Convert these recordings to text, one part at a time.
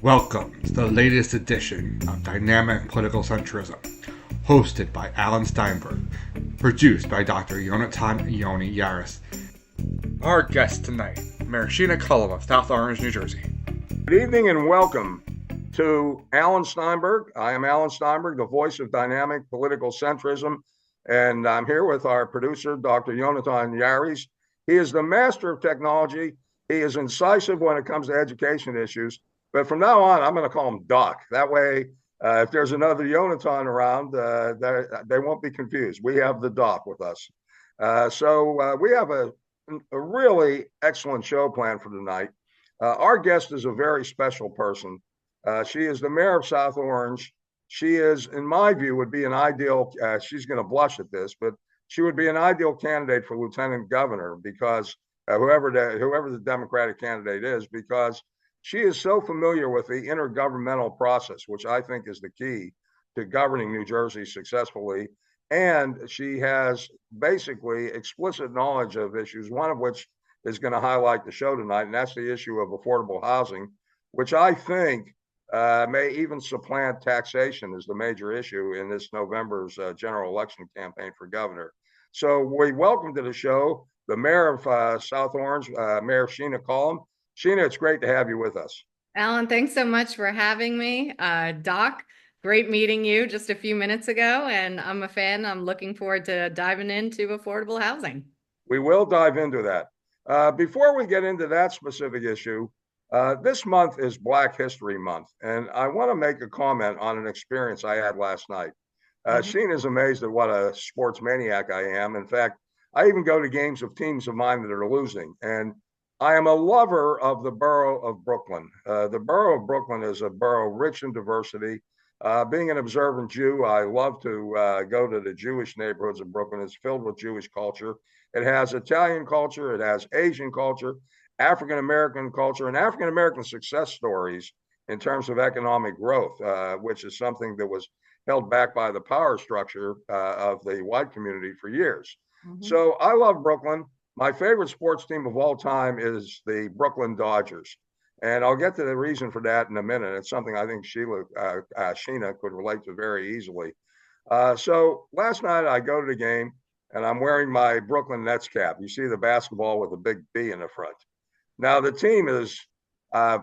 Welcome to the latest edition of Dynamic Political Centrism, hosted by Alan Steinberg, produced by Dr. Yonatan Yoni Yaris. Our guest tonight, Mayor Sheena Collum of South Orange, New Jersey. Good evening and welcome to Alan Steinberg. I am Alan Steinberg, the voice of Dynamic Political Centrism, and I'm here with our producer, Dr. Yonatan Yaris. He is the master of technology. He is incisive when it comes to education issues. But from now on, I'm going to call him Doc. That way, if there's another Yonatan around, they won't be confused. We have the Doc with us. So we have a really excellent show planned for tonight. Our guest is a very special person. She is the mayor of South Orange. She is, in my view, would be an ideal, she's going to blush at this, but she would be an ideal candidate for lieutenant governor because whoever the Democratic candidate is, because she is so familiar with the intergovernmental process, which I think is the key to governing New Jersey successfully. And she has basically explicit knowledge of issues, one of which is going to highlight the show tonight, and that's the issue of affordable housing, which I think may even supplant taxation as the major issue in this November's general election campaign for governor. So we welcome to the show the mayor of South Orange, Mayor Sheena Collum. Sheena, it's great to have you with us. Alan, thanks so much for having me. Doc, great meeting you just a few minutes ago, and I'm a fan. I'm looking forward to diving into affordable housing. We will dive into that. Before we get into that specific issue, this month is Black History Month, and I want to make a comment on an experience I had last night. Sheena is amazed at what a sports maniac I am. In fact, I even go to games of teams of mine that are losing, and I am a lover of the borough of Brooklyn. The borough of Brooklyn is a borough rich in diversity. Being an observant Jew, I love to go to the Jewish neighborhoods of Brooklyn. It's filled with Jewish culture. It has Italian culture, it has Asian culture, African American culture, and African American success stories in terms of economic growth, which is something that was held back by the power structure of the white community for years. So I love Brooklyn. My favorite sports team of all time is the Brooklyn Dodgers. And I'll get to the reason for that in a minute. It's something I think Sheena could relate to very easily. So last night I go to the game and I'm wearing my Brooklyn Nets cap. You see the basketball with a big B in the front. Now the team is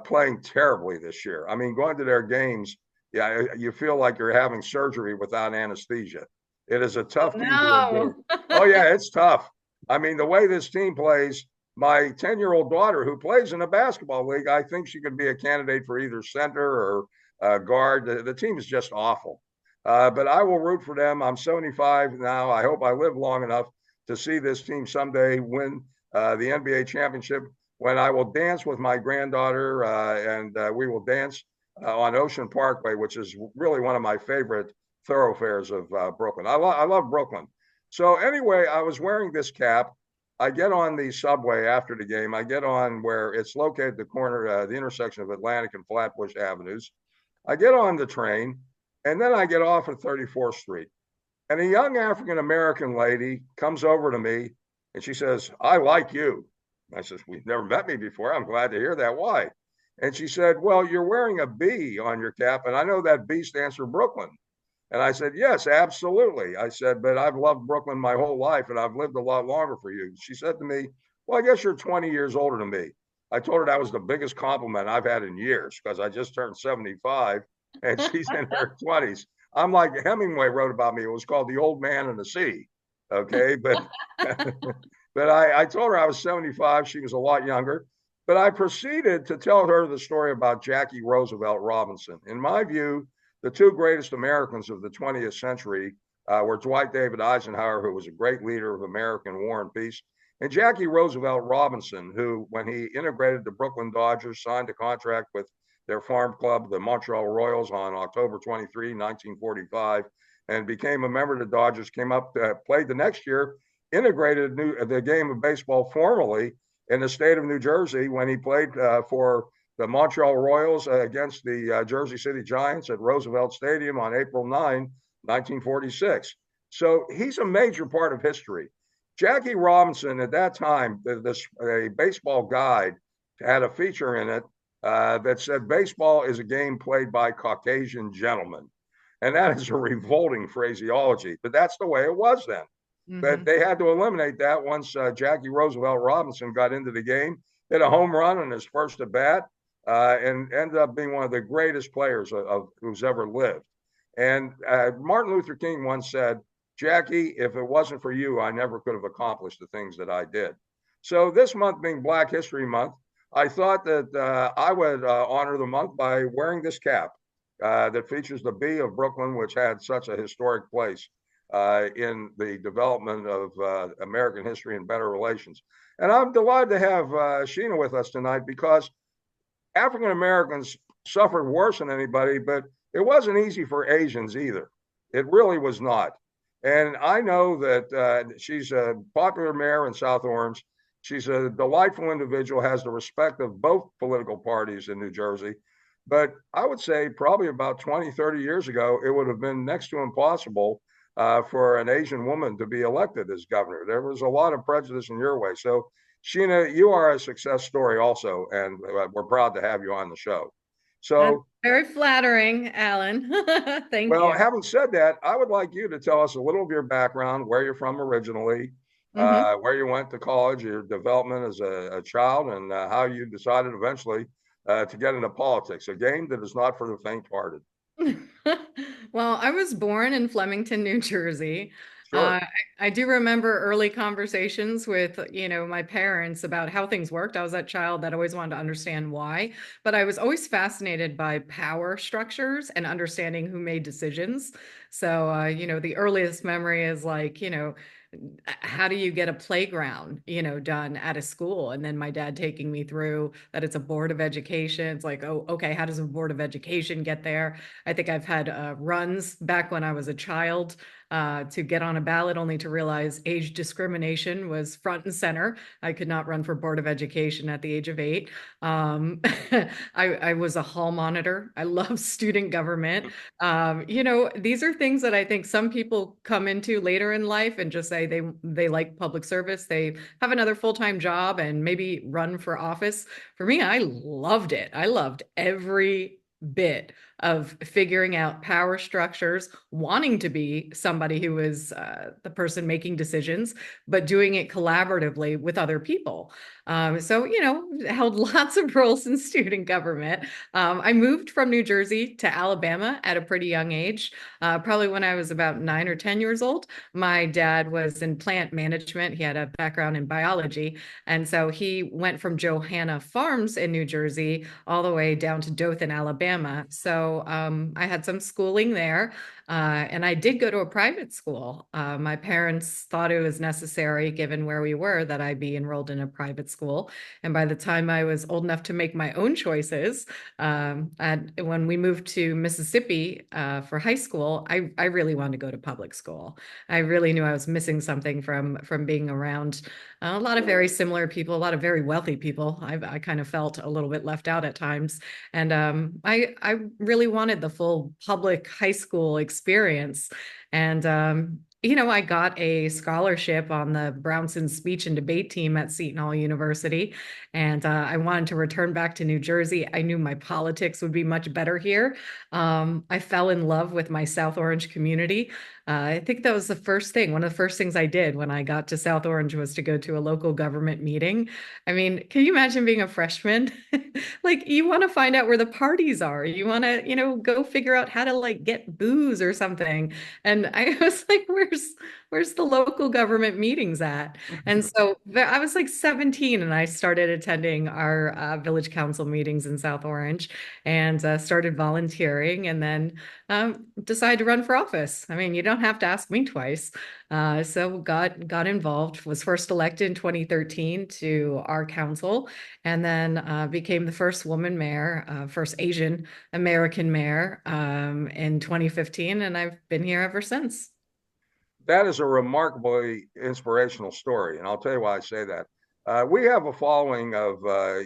playing terribly this year. I mean, going to their games, yeah, you feel like you're having surgery without anesthesia. It is a tough team to endure. Oh yeah, it's tough. I mean, the way this team plays, my 10-year-old daughter who plays in a basketball league, I think she could be a candidate for either center or guard. The team is just awful. But I will root for them. I'm 75 now. I hope I live long enough to see this team someday win the NBA championship, when I will dance with my granddaughter and we will dance on Ocean Parkway, which is really one of my favorite thoroughfares of Brooklyn. I love Brooklyn. So anyway, I was wearing this cap. I get on the subway after the game. I get on where it's located at the corner, the intersection of Atlantic and Flatbush Avenues. I get on the train, and then I get off at 34th Street. And a young African-American lady comes over to me, and she says, "I like you." I says, "We've never met me before. I'm glad to hear that. Why?" And she said, "Well, you're wearing a B on your cap, and I know that B stands for Brooklyn." And I said, "Yes, absolutely." I said, "But I've loved Brooklyn my whole life, and I've lived a lot longer for you." She said to me, "Well, I guess you're 20 years older than me." I told her that was the biggest compliment I've had in years because I just turned 75 and she's in her 20s. I'm like Hemingway wrote about me. It was called The Old Man and the Sea. Okay. But but I told her I was 75. She was a lot younger. But I proceeded to tell her the story about Jackie Roosevelt Robinson. In my view, the two greatest Americans of the 20th century were Dwight David Eisenhower, who was a great leader of American war and peace, and Jackie Roosevelt Robinson, who, when he integrated the Brooklyn Dodgers, signed a contract with their farm club, the Montreal Royals, on October 23, 1945, and became a member of the Dodgers, came up, played the next year, integrated the game of baseball formally in the state of New Jersey when he played for the Montreal Royals against the Jersey City Giants at Roosevelt Stadium on April 9, 1946. So he's a major part of history. Jackie Robinson, at that time, a baseball guide had a feature in it that said baseball is a game played by Caucasian gentlemen. And that is a revolting phraseology, but that's the way it was then. But Mhm. they had to eliminate that once Jackie Roosevelt Robinson got into the game, hit a home run on his first at bat, and ended up being one of the greatest players who's ever lived. And Martin Luther King once said, Jackie, if it wasn't for you, I never could have accomplished the things that I did. So this month being Black History Month, I thought that I would honor the month by wearing this cap that features the B of Brooklyn, which had such a historic place in the development of American history and better relations. And I'm delighted to have Sheena with us tonight because African Americans suffered worse than anybody, but it wasn't easy for Asians either. It really was not. And I know that she's a popular mayor in South Orange. She's a delightful individual, has the respect of both political parties in New Jersey. But I would say probably about 20, 30 years ago, it would have been next to impossible for an Asian woman to be elected as governor. There was a lot of prejudice in your way. So, Sheena, you are a success story also, and we're proud to have you on the show. That's So, very flattering, Alan. Thank well, you. having said that, I would like you to tell us a little of your background, where you're from originally, Hmm. where you went to college, your development as a child, and how you decided eventually to get into politics, a game that is not for the faint-hearted. Well, I was born in Flemington, New Jersey. Sure. I do remember early conversations with, my parents about how things worked. I was that child that always wanted to understand why, but I was always fascinated by power structures and understanding who made decisions. So, the earliest memory is like, how do you get a playground, done at a school? And then my dad taking me through that it's a board of education. It's like, oh, okay, how does a board of education get there? I think I've had runs back when I was a child to get on a ballot, only to realize age discrimination was front and center. I could not run for Board of Education at the age of 8. Um, I was a hall monitor. I love student government. These are things that I think some people come into later in life and just say they like public service. They have another full-time job and maybe run for office. For me, I loved it. I loved every bit of figuring out power structures, wanting to be somebody who was the person making decisions, but doing it collaboratively with other people. So, held lots of roles in student government. I moved from New Jersey to Alabama at a pretty young age, probably when I was about 9 or 10 years old. My dad was in plant management. He had a background in biology. And so he went from Johanna Farms in New Jersey all the way down to Dothan, Alabama. So I had some schooling there. And I did go to a private school. My parents thought it was necessary, given where we were, that I be enrolled in a private school. And by the time I was old enough to make my own choices, when we moved to Mississippi for high school, I really wanted to go to public school. I really knew I was missing something from being around a lot of very similar people, a lot of very wealthy people. I kind of felt a little bit left out at times. And I really wanted the full public high school experience. And I got a scholarship on the Brownson speech and debate team at Seton Hall University. And I wanted to return back to New Jersey. I knew my politics would be much better here. I fell in love with my South Orange community. I think that was the first thing. One of the first things I did when I got to South Orange was to go to a local government meeting. I mean, can you imagine being a freshman? Like, you want to find out where the parties are. You want to, go figure out how to like get booze or something. And I was like, where's the local government meetings at? And so I was like 17 and I started attending our village council meetings in South Orange and started volunteering and then decided to run for office. I mean, you don't have to ask me twice. So got involved, was first elected in 2013 to our council, and then became the first woman mayor, first Asian American mayor in 2015, and I've been here ever since. That is a remarkably inspirational story. And I'll tell you why I say that. We have a following of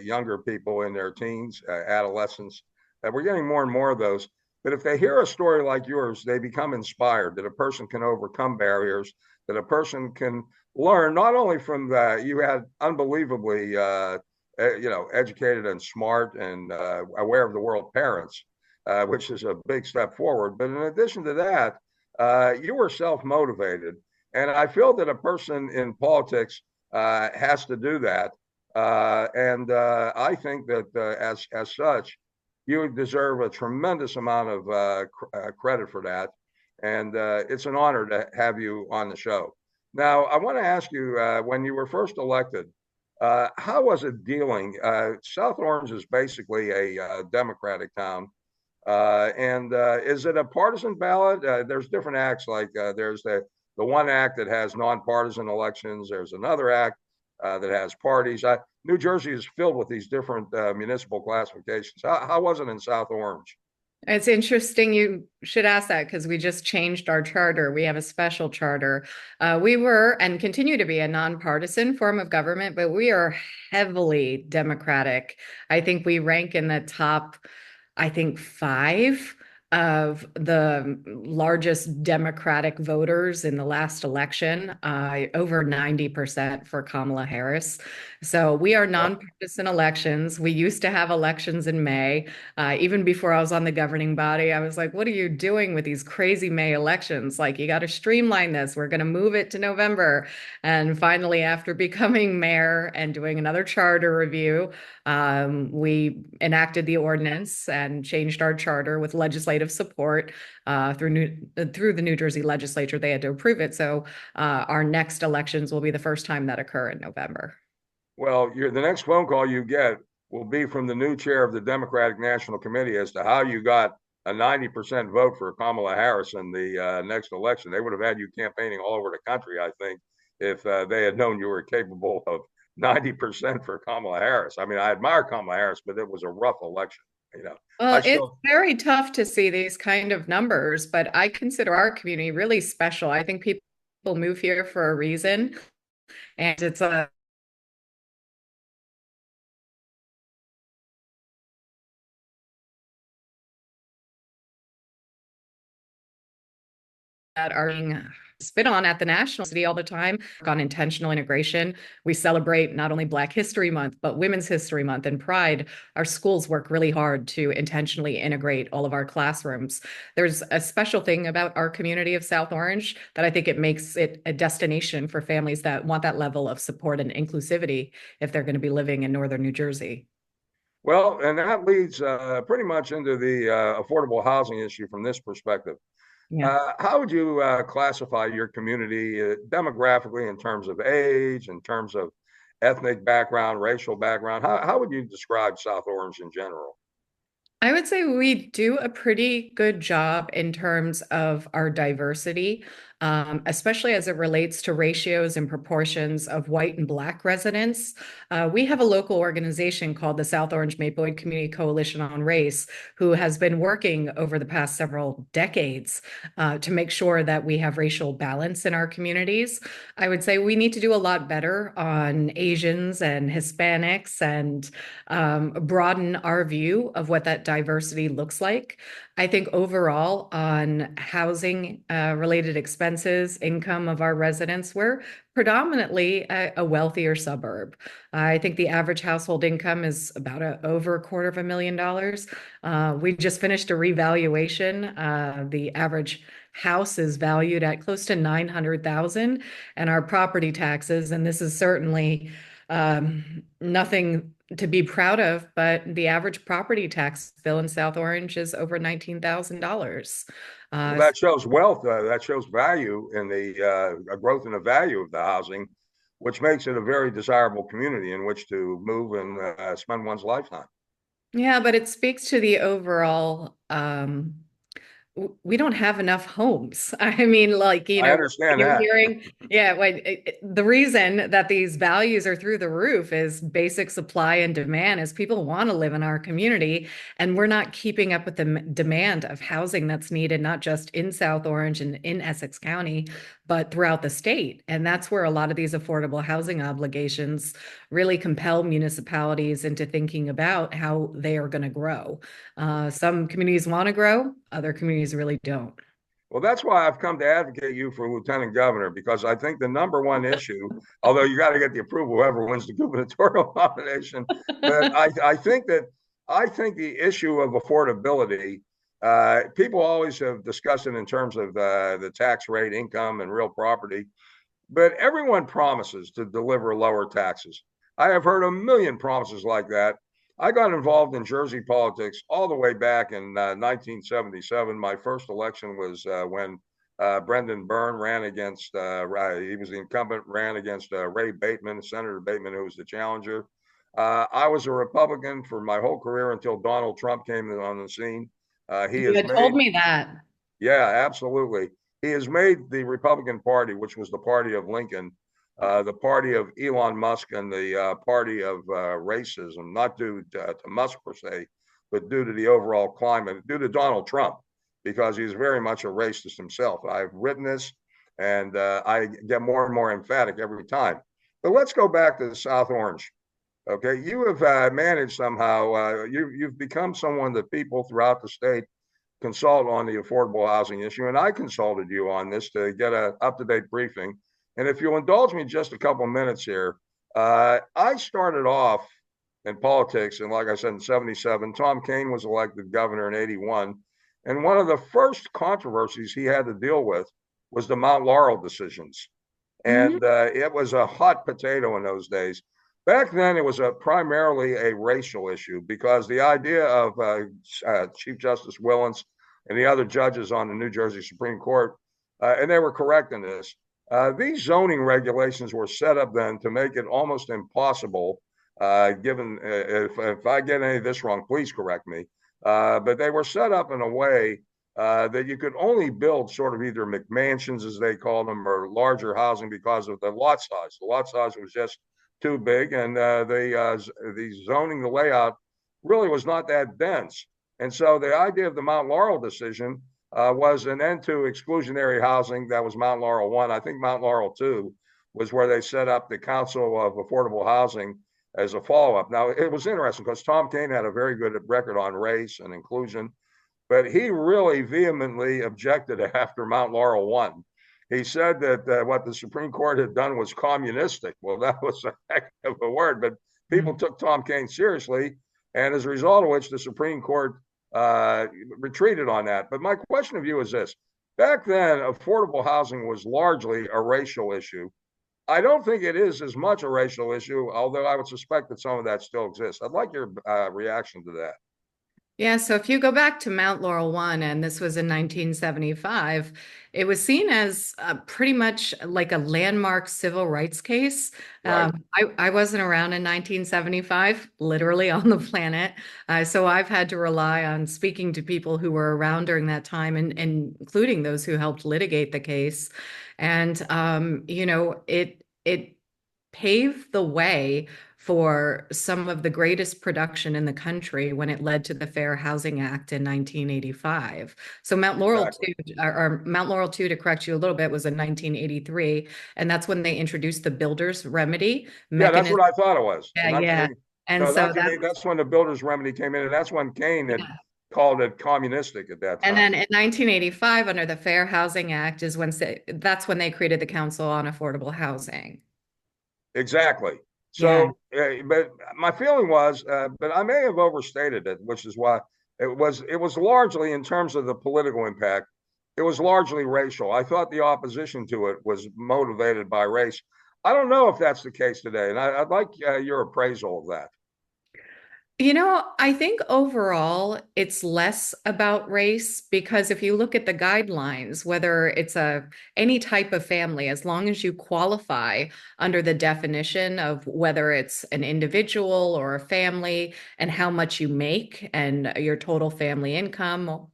younger people in their teens, adolescents, and we're getting more and more of those. But if they hear a story like yours, they become inspired that a person can overcome barriers, that a person can learn not only from you had unbelievably educated and smart and aware of the world parents, which is a big step forward. But in addition to that, you were self-motivated. And I feel that a person in politics has to do that. And I think that as such, you deserve a tremendous amount of credit for that. And it's an honor to have you on the show. Now, I want to ask you, when you were first elected, how was it dealing? South Orange is basically a Democratic town. And is it a partisan ballot? There's different acts, like there's the one act that has nonpartisan elections. There's another act that has parties. New Jersey is filled with these different municipal classifications. How was it in South Orange? It's interesting you should ask that because we just changed our charter. We have a special charter. We were and continue to be a nonpartisan form of government, but we are heavily Democratic. I think we rank in the top, I think, 5 of the largest Democratic voters in the last election, over 90% for Kamala Harris. So we are nonpartisan elections. We used to have elections in May. Even before I was on the governing body, I was like, what are you doing with these crazy May elections? Like, you got to streamline this. We're going to move it to November. And finally, after becoming mayor and doing another charter review, we enacted the ordinance and changed our charter with legislative support through the New Jersey legislature. They had to approve it. So our next elections will be the first time that occur in November. Well, the next phone call you get will be from the new chair of the Democratic National Committee as to how you got a 90% vote for Kamala Harris in the next election. They would have had you campaigning all over the country, I think, if they had known you were capable of 90% for Kamala Harris. I mean, I admire Kamala Harris, but it was a rough election. Well, it's very tough to see these kind of numbers, but I consider our community really special. I think people move here for a reason, and it's a that are being spit on at the national city all the time on intentional integration. We celebrate not only Black History Month, but Women's History Month and Pride. Our schools work really hard to intentionally integrate all of our classrooms. There's a special thing about our community of South Orange that I think it makes it a destination for families that want that level of support and inclusivity if they're going to be living in northern New Jersey. Well, and that leads pretty much into the affordable housing issue from this perspective. Yeah. How would you classify your community demographically in terms of age, in terms of ethnic background, racial background? How would you describe South Orange in general? I would say we do a pretty good job in terms of our diversity, especially as it relates to ratios and proportions of white and Black residents. We have a local organization called the South Orange Maplewood Community Coalition on Race, who has been working over the past several decades to make sure that we have racial balance in our communities. I would say we need to do a lot better on Asians and Hispanics and broaden our view of what that diversity looks like. I think overall on housing related expenses, income of our residents, we're predominantly a wealthier suburb. I think the average household income is about over $250,000. We just finished a revaluation. The average house is valued at close to 900,000, and our property taxes, and this is certainly nothing to be proud of, but the average property tax bill in South Orange is over $19,000. Well, that shows wealth. That shows value in the growth in the value of the housing, which makes it a very desirable community in which to move and spend one's lifetime. Yeah, but it speaks to the overall we don't have enough homes. I mean, like, I understand that. Yeah, the reason that these values are through the roof is basic supply and demand, is people want to live in our community, and we're not keeping up with the demand of housing that's needed, not just in South Orange and in Essex County, but throughout the state. And that's where a lot of these affordable housing obligations really compel municipalities into thinking about how they are going to grow. Some communities want to grow, other communities really don't. Well, that's why I've come to advocate you for lieutenant governor, because I think the number one issue, although you got to get the approval of whoever wins the gubernatorial nomination, but I think the issue of affordability, people always have discussed it in terms of the tax rate, income, and real property, but everyone promises to deliver lower taxes. I have heard a million promises like that. I got involved in Jersey politics all the way back in 1977. My first election was when Brendan Byrne ran against, he was the incumbent, ran against Ray Bateman, Senator Bateman, who was the challenger. I was a Republican for my whole career until Donald Trump came on the scene. He You has had told made, me that. yeah, absolutely. He has made the Republican Party, which was the party of Lincoln, the party of Elon Musk, and the party of racism, not due to Musk per se, but due to the overall climate, due to Donald Trump, because he's very much a racist himself. I've written this, and I get more and more emphatic every time. But let's go back to the South Orange. Okay, you have managed somehow. You've become someone that people throughout the state consult on the affordable housing issue, and I consulted you on this to get an up-to-date briefing. And if you'll indulge me just a couple of minutes here, I started off in politics, and like I said, in '77, Tom Kean was elected governor in '81, and one of the first controversies he had to deal with was the Mount Laurel decisions, Mhm. and it was a hot potato in those days. Back then, it was primarily a racial issue because the idea of Chief Justice Willens and the other judges on the New Jersey Supreme Court, and they were correct in this. These zoning regulations were set up then to make it almost impossible. Given if I get any of this wrong, please correct me. But they were set up in a way that you could only build sort of either McMansions, as they call them, or larger housing because of the lot size. The lot size was just too big, and the zoning, the layout really was not that dense. And so the idea of the Mount Laurel decision was an end to exclusionary housing. That was Mount Laurel 1. I think Mount Laurel 2 was where they set up the Council of Affordable Housing as a follow-up. Now, it was interesting because Tom Kean had a very good record on race and inclusion, but he really vehemently objected after Mount Laurel 1. He said that what the Supreme Court had done was communistic. Well, that was a heck of a word, but people took Tom Kean seriously, and as a result of which the Supreme Court retreated on that. But my question of you is this. Back then, affordable housing was largely a racial issue. I don't think it is as much a racial issue, although I would suspect that some of that still exists. I'd like your reaction to that. Yeah, so if you go back to Mount Laurel 1, and this was in 1975, it was seen as pretty much like a landmark civil rights case. Right. I wasn't around in 1975, literally on the planet. So I've had to rely on speaking to people who were around during that time, and including those who helped litigate the case. And, it paved the way for some of the greatest production in the country when it led to the Fair Housing Act in 1985. So Mount Laurel Exactly. 2, or Mount Laurel 2, to correct you a little bit, was in 1983, and that's when they introduced the builder's remedy Yeah, that's mechanism. what I thought it was. Yeah, And I'm yeah. And so so that, that's when the builder's remedy came in, and that's when Kean had yeah. called it communistic at that And time. then in 1985, under the Fair Housing Act, that's when they created the Council on Affordable Housing. Exactly. Yeah. So, but my feeling was, but I may have overstated it, which is why it was largely in terms of the political impact. It was largely racial. I thought the opposition to it was motivated by race. I don't know if that's the case today, and I'd like your appraisal of that. I think overall it's less about race because if you look at the guidelines, whether it's any type of family, as long as you qualify under the definition of whether it's an individual or a family and how much you make and your total family income,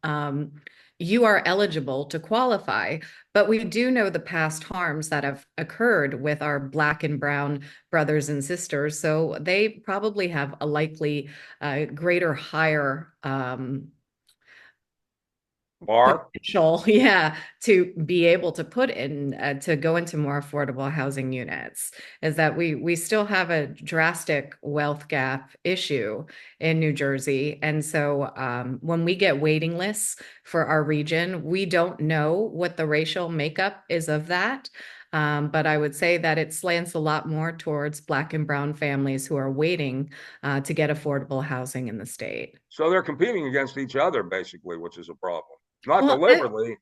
you are eligible to qualify. But we do know the past harms that have occurred with our Black and Brown brothers and sisters. So they probably have a likely greater, higher Bar? potential, yeah, to be able to put in to go into more affordable housing units is that we still have a drastic wealth gap issue in New Jersey. And so when we get waiting lists for our region, we don't know what the racial makeup is of that. But I would say that it slants a lot more towards Black and Brown families who are waiting to get affordable housing in the state. So they're competing against each other, basically, which is a problem. Not Well, deliberately.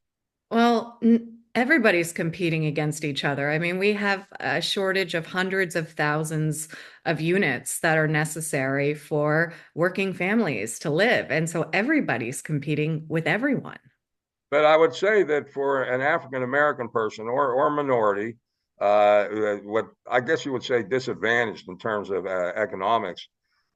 everybody's competing against each other. I mean, we have a shortage of hundreds of thousands of units that are necessary for working families to live. And so everybody's competing with everyone. But I would say that for an African American person or minority, what I guess you would say disadvantaged in terms of economics,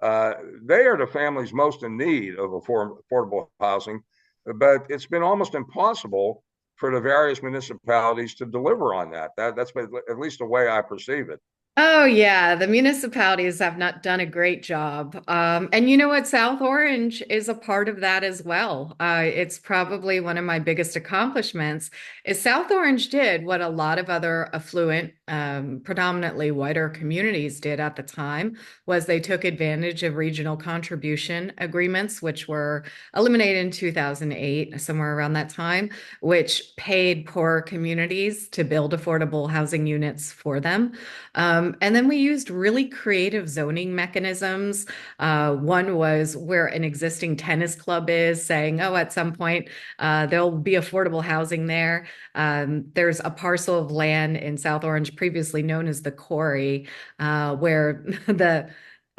uh, they are the families most in need of affordable housing. But it's been almost impossible for the various municipalities to deliver on that. That's been at least the way I perceive it. Oh, yeah, the municipalities have not done a great job. And you know what? South Orange is a part of that as well. It's probably one of my biggest accomplishments is South Orange did what a lot of other affluent, predominantly whiter communities did at the time, was they took advantage of regional contribution agreements, which were eliminated in 2008, somewhere around that time, which paid poor communities to build affordable housing units for them. And then we used really creative zoning mechanisms. One was where an existing tennis club is saying, oh, at some point there'll be affordable housing there. There's a parcel of land in South Orange, previously known as the Quarry, where the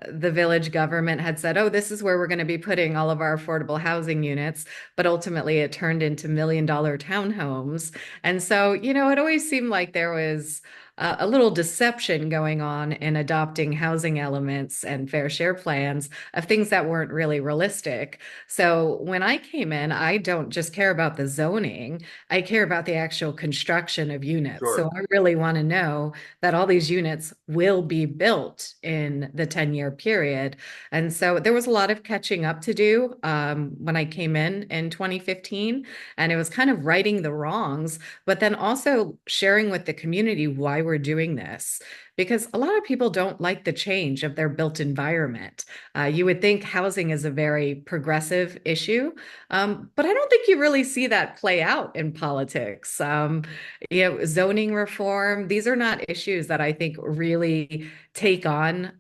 village government had said, oh, this is where we're going to be putting all of our affordable housing units. But ultimately, it turned into $1 million townhomes. And so, it always seemed like there was a little deception going on in adopting housing elements and fair share plans of things that weren't really realistic. So when I came in, I don't just care about the zoning, I care about the actual construction of units. Sure. So I really want to know that all these units will be built in the 10-year period. And so there was a lot of catching up to do when I came in 2015, and it was kind of righting the wrongs, but then also sharing with the community why we're doing this. Because a lot of people don't like the change of their built environment. You would think housing is a very progressive issue, but I don't think you really see that play out in politics. Zoning reform, these are not issues that I think really take on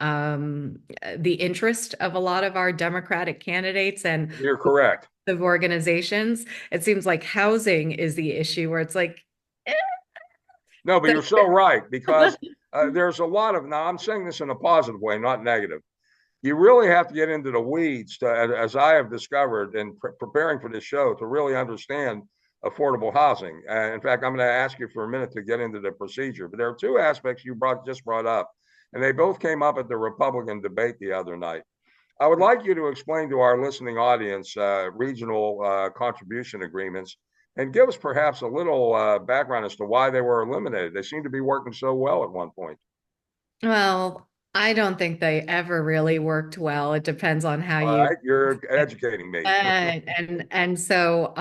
the interest of a lot of our Democratic candidates and You're correct. of organizations. It seems like housing is the issue where it's like, eh. No, but you're so right because there's a lot of, now I'm saying this in a positive way, not negative. You really have to get into the weeds, as I have discovered in preparing for this show, to really understand affordable housing. In fact, I'm going to ask you for a minute to get into the procedure, but there are two aspects you just brought up, and they both came up at the Republican debate the other night. I would like you to explain to our listening audience regional contribution agreements and give us perhaps a little background as to why they were eliminated. They seem to be working so well at one point. Well, I don't think they ever really worked well. It depends on how All you right, you're educating me. and so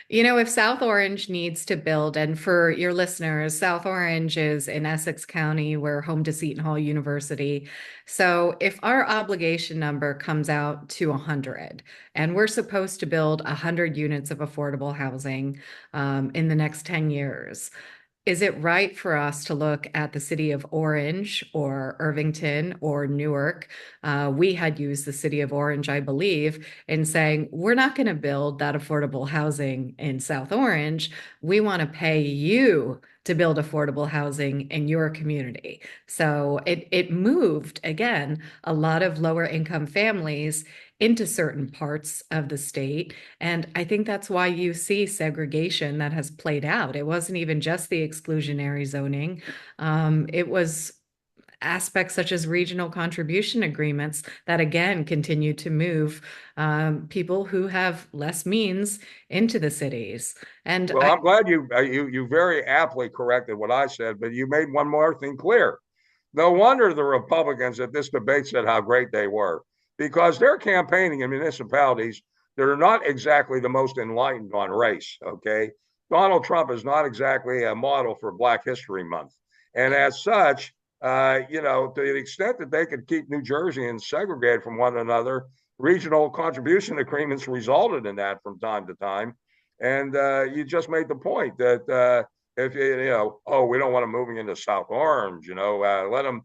if South Orange needs to build, and for your listeners, South Orange is in Essex County. We're home to Seton Hall University. So if our obligation number comes out to 100, and we're supposed to build 100 units of affordable housing in the next 10 years, is it right for us to look at the city of Orange or Irvington or Newark? We had used the city of Orange, I believe, in saying, we're not going to build that affordable housing in South Orange. We want to pay you to build affordable housing in your community. So it moved, again, a lot of lower income families into certain parts of the state. And I think that's why you see segregation that has played out. It wasn't even just the exclusionary zoning. It was aspects such as regional contribution agreements that again continue to move people who have less means into the cities. And Well, I'm glad you very aptly corrected what I said, but you made one more thing clear. No wonder the Republicans at this debate said how great they were, because they're campaigning in municipalities that are not exactly the most enlightened on race. Okay. Donald Trump is not exactly a model for Black History Month. And as such, to the extent that they could keep New Jerseyans segregated from one another, regional contribution agreements resulted in that from time to time. And you just made the point that if oh, we don't want them moving into South Orange, let them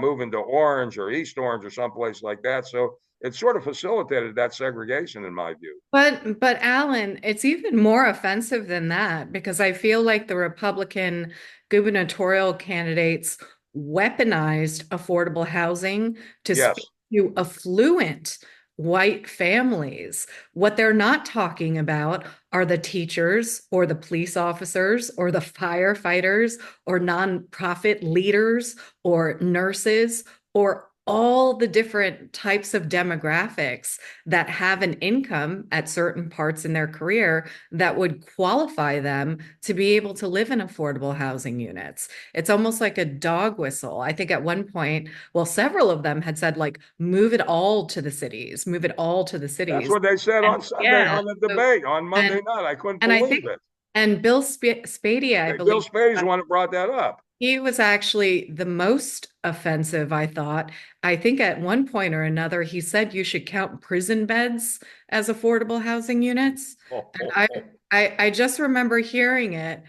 move into Orange or East Orange or someplace like that. So it sort of facilitated that segregation, in my view. But Alan, it's even more offensive than that because I feel like the Republican gubernatorial candidates weaponized affordable housing to speak Yes, to affluent white families. What they're not talking about are the teachers or the police officers or the firefighters or nonprofit leaders or nurses or all the different types of demographics that have an income at certain parts in their career that would qualify them to be able to live in affordable housing units. It's almost like a dog whistle. I think at one point, well, several of them had said, like, move it all to the cities, move it all to the that's cities. what they said And on Sunday yeah, on the so, debate on Monday and night. I couldn't and I believe think it. and Bill Spadea, I Bill believe, Spade's the one that brought that up. he was actually the most offensive, I thought. I think at one point or another, he said you should count prison beds as affordable housing units. Oh, And oh, I, oh. I just remember hearing it,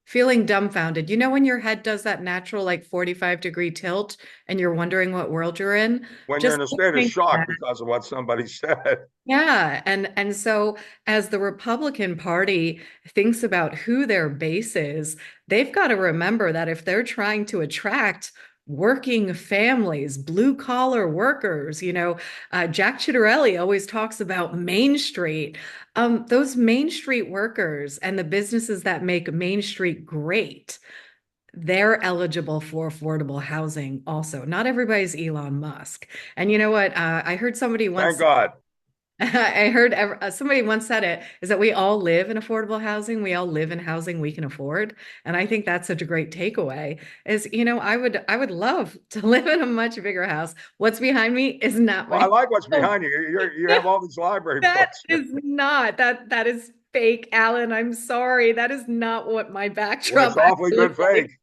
feeling dumbfounded. You know, when your head does that natural, like 45-degree tilt and you're wondering what world you're in? When you're Just in a state of listening to shock that. because of what somebody said. Yeah, and so as the Republican Party thinks about who their base is, they've got to remember that if they're trying to attract working families, blue collar workers, Jack Ciattarelli always talks about Main Street. Those Main Street workers and the businesses that make Main Street great, they're eligible for affordable housing also. Not everybody's Elon Musk. And you know what? I heard somebody Thank once God. I heard somebody once said it is that we all live in affordable housing. We all live in housing we can afford. And I think that's such a great takeaway is, I would love to live in a much bigger house. What's behind me is not Well, I my like what's home. behind you. You have all these library That books. is not that is fake, Alan. I'm sorry. That is not what my Well, it's backdrop awfully actually good looks like. fake.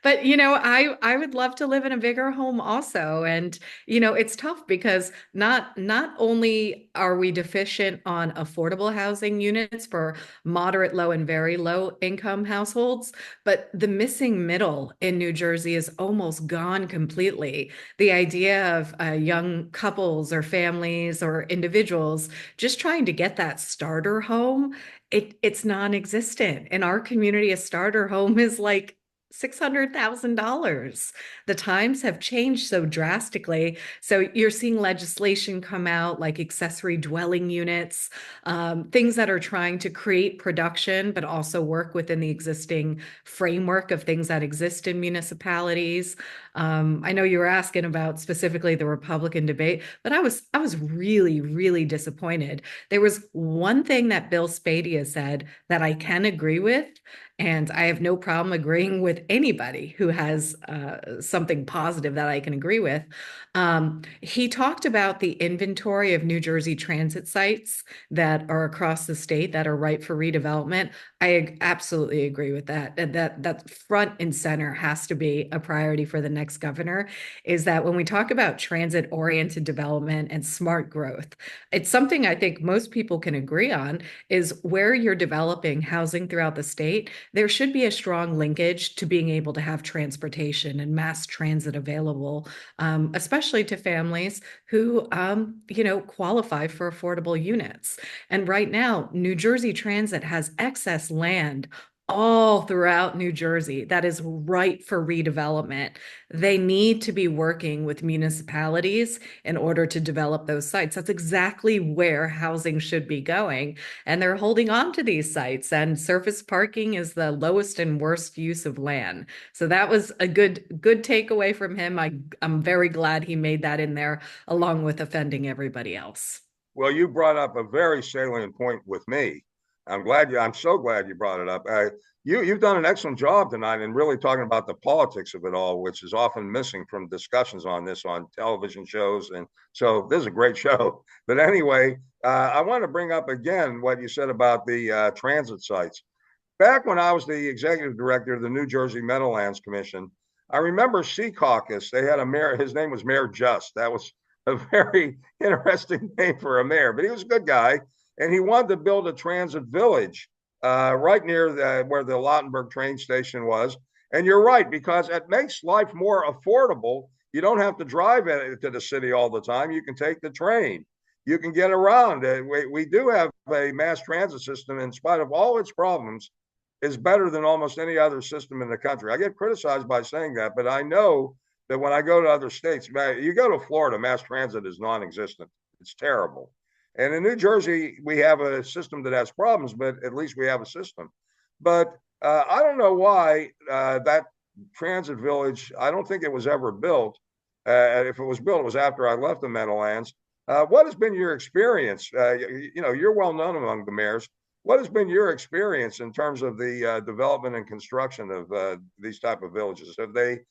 But I would love to live in a bigger home also. And it's tough because not only are we deficient on affordable housing units for moderate, low, and very low income households, but the missing middle in New Jersey is almost gone completely. The idea of young couples or families or individuals just trying to get that starter home, it's non-existent. In our community, a starter home is like $600,000. The times have changed so drastically. So you're seeing legislation come out like accessory dwelling units, things that are trying to create production, but also work within the existing framework of things that exist in municipalities. I know you were asking about specifically the Republican debate, but I was really, really disappointed. There was one thing that Bill Spadea said that I can agree with, and I have no problem agreeing with anybody who has something positive that I can agree with. He talked about the inventory of New Jersey transit sites that are across the state that are ripe for redevelopment. I absolutely agree with that. That front and center has to be a priority for the next governor, is that when we talk about transit-oriented development and smart growth, it's something I think most people can agree on is where you're developing housing throughout the state, there should be a strong linkage to being able to have transportation and mass transit available, especially to families who, qualify for affordable units. And right now, New Jersey Transit has excess land all throughout New Jersey that is ripe for redevelopment. They need to be working with municipalities in order to develop those sites. That's exactly where housing should be going. And they're holding on to these sites, and surface parking is the lowest and worst use of land. So that was a good takeaway from him. I'm very glad he made that in there along with offending everybody else. Well, you brought up a very salient point with me. I'm so glad you brought it up. You've done an excellent job tonight in really talking about the politics of it all, which is often missing from discussions on this on television shows. And so this is a great show. But anyway, I want to bring up again what you said about the transit sites. Back when I was the executive director of the New Jersey Meadowlands Commission, I remember Sea Caucus. They had a mayor. His name was Mayor Just. That was a very interesting name for a mayor, but he was a good guy. And he wanted to build a transit village right near where the Lautenberg train station was. And you're right, because it makes life more affordable. You don't have to drive to the city all the time. You can take the train. You can get around. We do have a mass transit system, in spite of all its problems, is better than almost any other system in the country. I get criticized by saying that, but I know that when I go to other states, you go to Florida, mass transit is non-existent. It's terrible. And in New Jersey, we have a system that has problems, but at least we have a system. But I don't know why that transit village, I don't think it was ever built. If it was built, it was after I left the Meadowlands. What has been your experience? You're well known among the mayors. What has been your experience in terms of the development and construction of these type of villages? Have they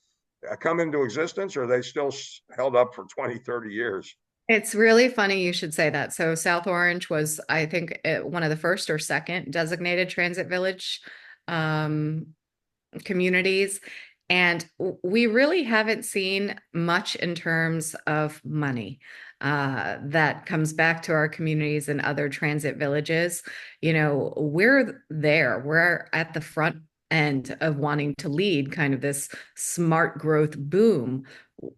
come into existence, or are they still held up for 20, 30 years? It's really funny you should say that. So South Orange was, I think, one of the first or second designated transit village um, communities. And we really haven't seen much in terms of money that comes back to our communities and other transit villages. We're there, we're at the front end of wanting to lead kind of this smart growth boom.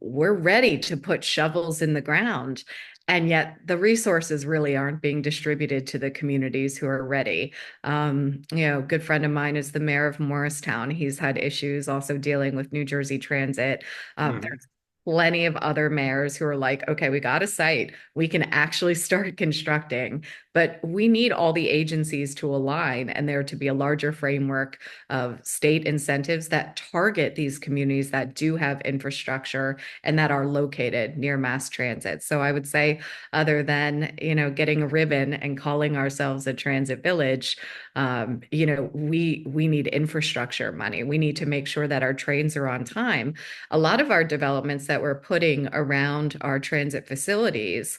We're ready to put shovels in the ground. And yet the resources really aren't being distributed to the communities who are ready. Good friend of mine is the mayor of Morristown. He's had issues also dealing with New Jersey Transit. There's plenty of other mayors who are like, okay, we got a site, we can actually start constructing, but we need all the agencies to align and there to be a larger framework of state incentives that target these communities that do have infrastructure and that are located near mass transit. So I would say, other than, getting a ribbon and calling ourselves a transit village, we need infrastructure money. We need to make sure that our trains are on time. A lot of our developments that we're putting around our transit facilities,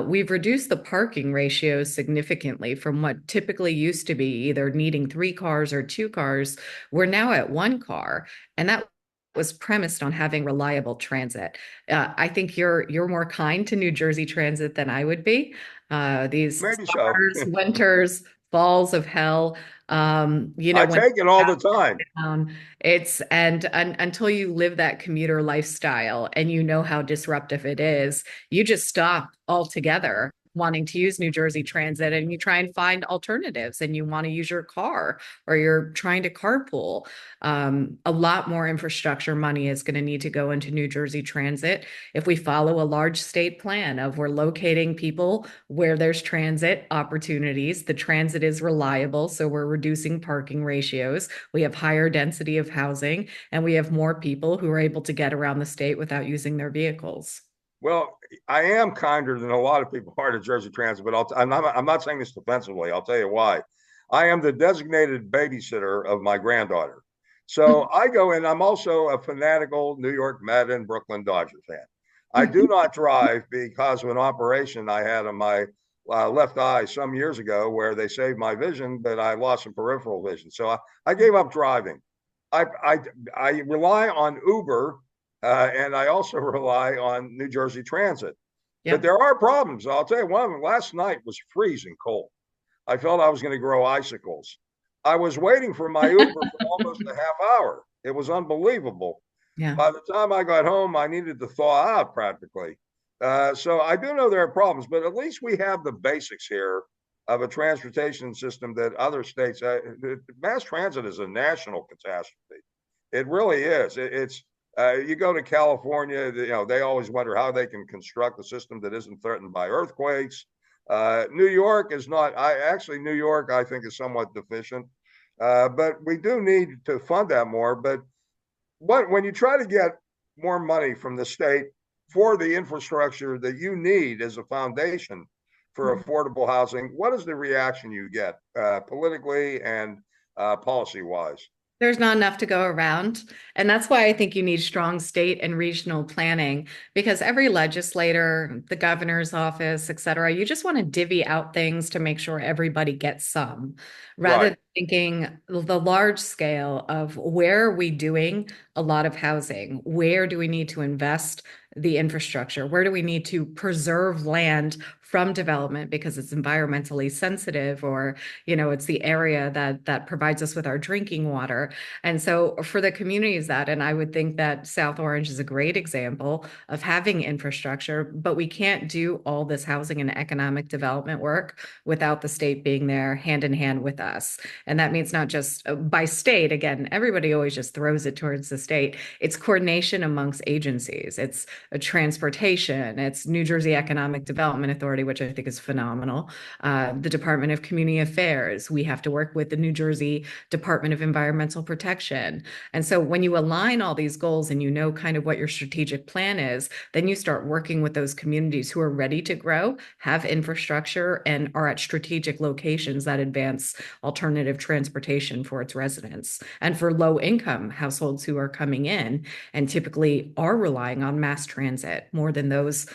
we've reduced the parking ratios significantly from what typically used to be either needing 3 cars or 2 cars. We're now at 1 car, and that was premised on having reliable transit. I think you're more kind to New Jersey Transit than I would be. These Maybe so. summers, winters, falls of hell. I When take it all the time. it's until you live that commuter lifestyle and you know how disruptive it is, you just stop altogether wanting to use New Jersey Transit and you try and find alternatives and you want to use your car or you're trying to carpool. A lot more infrastructure money is going to need to go into New Jersey Transit if we follow a large state plan of we're locating people where there's transit opportunities. The transit is reliable, so we're reducing parking ratios. We have higher density of housing, and we have more people who are able to get around the state without using their vehicles. Well, I am kinder than a lot of people are to Jersey Transit, but I'm not saying this defensively. I'll tell you why. I am the designated babysitter of my granddaughter. So I go in, I'm also a fanatical New York Met and Brooklyn Dodger fan. I do not drive because of an operation I had on my left eye some years ago where they saved my vision, but I lost some peripheral vision. So I gave up driving. I, I, I rely on Uber and I also rely on New Jersey Transit. Yeah. But there are problems. I'll tell you, one of them last night was freezing cold. I felt I was going to grow icicles. I was waiting for my Uber for almost a half hour. It was unbelievable. Yeah. By the time I got home, I needed to thaw out practically. So I do know there are problems, but at least we have the basics here of a transportation system that other states, mass transit is a national catastrophe. It really is. It's you go to California, they always wonder how they can construct a system that isn't threatened by earthquakes. New York is not. New York I think is somewhat deficient, but we do need to fund that more. But when you try to get more money from the state for the infrastructure that you need as a foundation, for affordable housing, what is the reaction you get politically and policy wise? There's not enough to go around. And that's why I think you need strong state and regional planning because every legislator, the governor's office, et cetera, you just want to divvy out things to make sure everybody gets some rather Right. than thinking the large scale of where are we doing a lot of housing? Where do we need to invest the infrastructure? Where do we need to preserve land from development because it's environmentally sensitive or, it's the area that provides us with our drinking water. And so for the communities that, and I would think that South Orange is a great example of having infrastructure, but we can't do all this housing and economic development work without the state being there hand in hand with us. And that means not just by state, again, everybody always just throws it towards the state. It's coordination amongst agencies. It's a transportation, it's New Jersey Economic Development Authority, which I think is phenomenal. The Department of Community Affairs. We have to work with the New Jersey Department of Environmental Protection. And so when you align all these goals and you know kind of what your strategic plan is, then you start working with those communities who are ready to grow, have infrastructure, and are at strategic locations that advance alternative transportation for its residents and for low income households who are coming in and typically are relying on mass transit more than those,